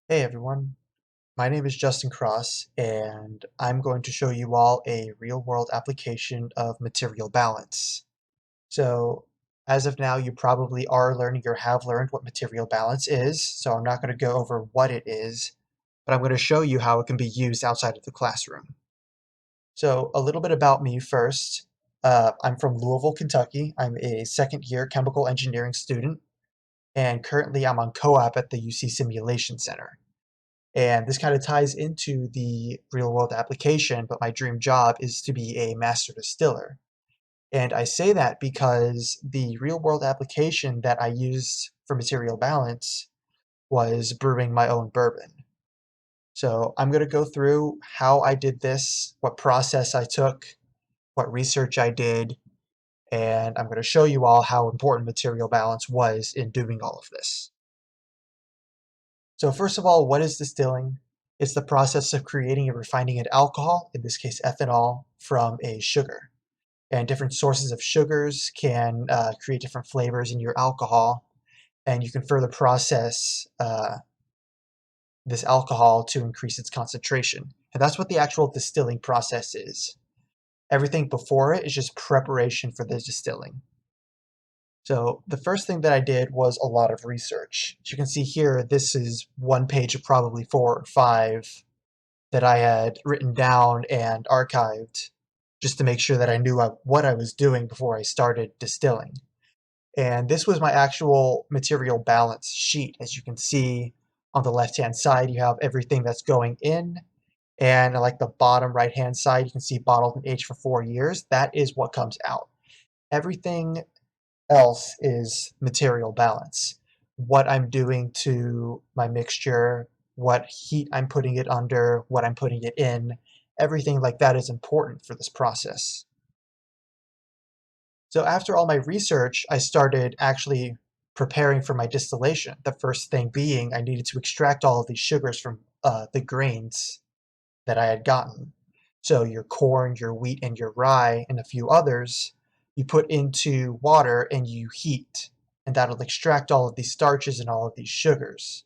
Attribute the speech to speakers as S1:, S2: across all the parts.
S1: Hey everyone, my name is Justin Kros, and I'm going to show you all a real-world application of material balance. So, as of now, you probably are learning or have learned what material balance is, so I'm not going to go over what it is, but I'm going to show you how it can be used outside of the classroom. So, a little bit about me first. I'm from Louisville, Kentucky. I'm a second-year chemical engineering student, and currently I'm on co-op at the UC Simulation Center. And this kind of ties into the real world application, but my dream job is to be a master distiller. And I say that because the real world application that I used for material balance was brewing my own bourbon. So I'm going to go through how I did this, what process I took, what research I did, and I'm going to show you all how important material balance was in doing all of this. So first of all, what is distilling? It's the process of creating and refining an alcohol, in this case ethanol, from a sugar. And different sources of sugars can create different flavors in your alcohol, and you can further process this alcohol to increase its concentration. And that's what the actual distilling process is. Everything before it is just preparation for the distilling. So the first thing that I did was a lot of research. As you can see here, this is one page of probably 4 or 5 that I had written down and archived just to make sure that I knew what I was doing before I started distilling. And this was my actual material balance sheet. As you can see on the left-hand side, you have everything that's going in. And like the bottom right-hand side, you can see bottled and aged for 4 years. That is what comes out. Everything else is material balance. What I'm doing to my mixture, what heat I'm putting it under, what I'm putting it in, everything like that is important for this process. So after all my research, I started actually preparing for my distillation. The first thing being I needed to extract all of these sugars from the grains that I had gotten. So your corn, your wheat, and your rye, and a few others, you put into water and you heat, and that'll extract all of these starches and all of these sugars.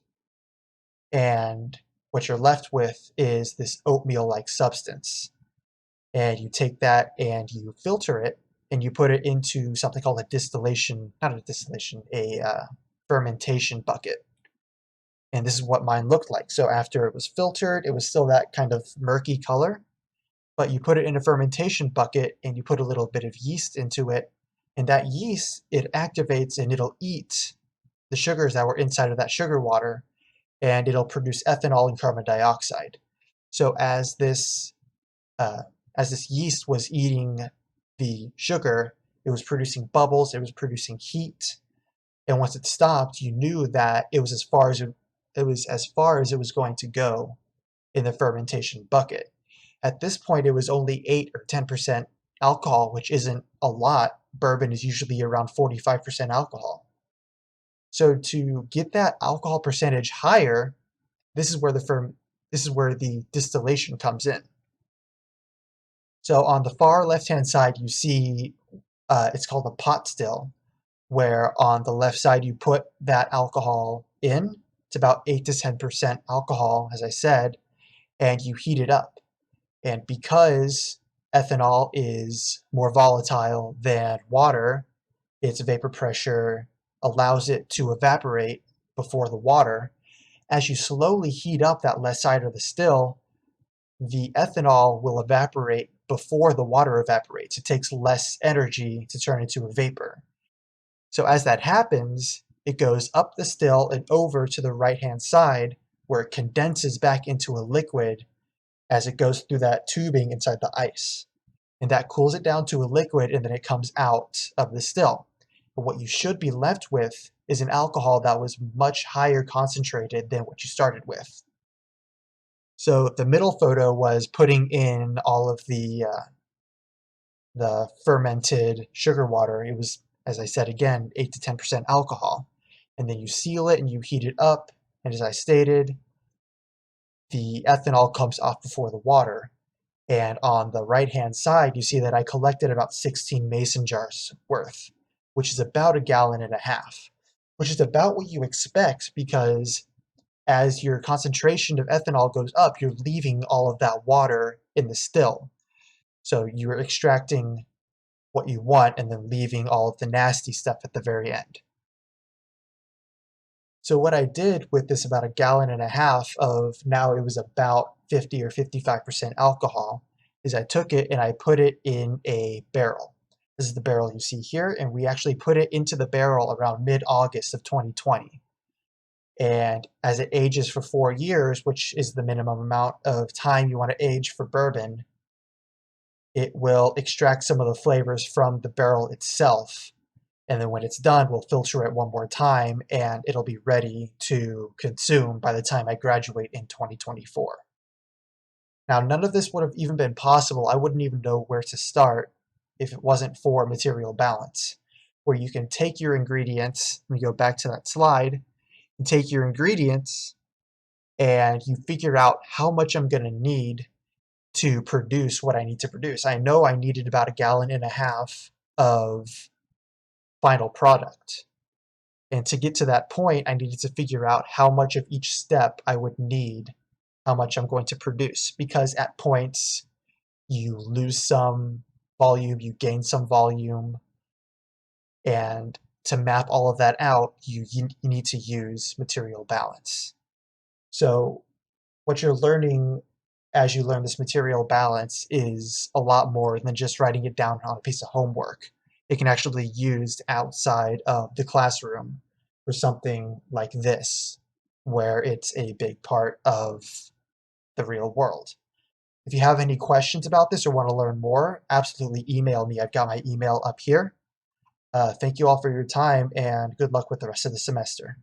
S1: And what you're left with is this oatmeal-like substance. And you take that and you filter it, and you put it into something called a distillation, not a distillation, a fermentation bucket. And this is what mine looked like. So after it was filtered, it was still that kind of murky color, but you put it in a fermentation bucket and you put a little bit of yeast into it, and that yeast, it activates and it'll eat the sugars that were inside of that sugar water, and it'll produce ethanol and carbon dioxide. So uh, as this yeast was eating the sugar, it was producing bubbles, it was producing heat, and once it stopped, you knew that it was as far as it was going to go in the fermentation bucket. At this point, it was only 8 or 10% alcohol, which isn't a lot. Bourbon is usually around 45% alcohol. So to get that alcohol percentage higher, this is where the distillation comes in. So on the far left-hand side, you see it's called a pot still, where on the left side you put that alcohol in. It's about 8 to 10% alcohol, as I said, and you heat it up. And because ethanol is more volatile than water, its vapor pressure allows it to evaporate before the water. As you slowly heat up that left side of the still, the ethanol will evaporate before the water evaporates. It takes less energy to turn into a vapor. So as that happens, it goes up the still and over to the right-hand side where it condenses back into a liquid as it goes through that tubing inside the ice. And that cools it down to a liquid, and then it comes out of the still. But what you should be left with is an alcohol that was much higher concentrated than what you started with. So the middle photo was putting in all of the fermented sugar water. It was, as I said again, 8 to 10% alcohol. And then you seal it and you heat it up. And as I stated, the ethanol comes off before the water. And on the right-hand side, you see that I collected about 16 mason jars worth, which is about 1.5 gallons, which is about what you expect because as your concentration of ethanol goes up, you're leaving all of that water in the still. So you're extracting what you want and then leaving all of the nasty stuff at the very end. So what I did with this about 1.5 gallons of, now it was about 50 or 55% alcohol, is I took it and I put it in a barrel. This is the barrel you see here, and we actually put it into the barrel around mid-August of 2020. And as it ages for 4 years, which is the minimum amount of time you want to age for bourbon, it will extract some of the flavors from the barrel itself. And then when it's done, we'll filter it one more time and it'll be ready to consume by the time I graduate in 2024. Now, none of this would have even been possible. I wouldn't even know where to start if it wasn't for material balance, where you can take your ingredients, let me go back to that slide, and take your ingredients and you figure out how much I'm going to need to produce what I need to produce. I know I needed about 1.5 gallons of final product. And to get to that point, I needed to figure out how much of each step I would need, how much I'm going to produce. Because at points, you lose some volume, you gain some volume. And to map all of that out, you need to use material balance. So what you're learning as you learn this material balance is a lot more than just writing it down on a piece of homework. It can actually be used outside of the classroom for something like this, where it's a big part of the real world. If you have any questions about this or want to learn more, absolutely email me. I've got my email up here. Thank you all for your time and good luck with the rest of the semester.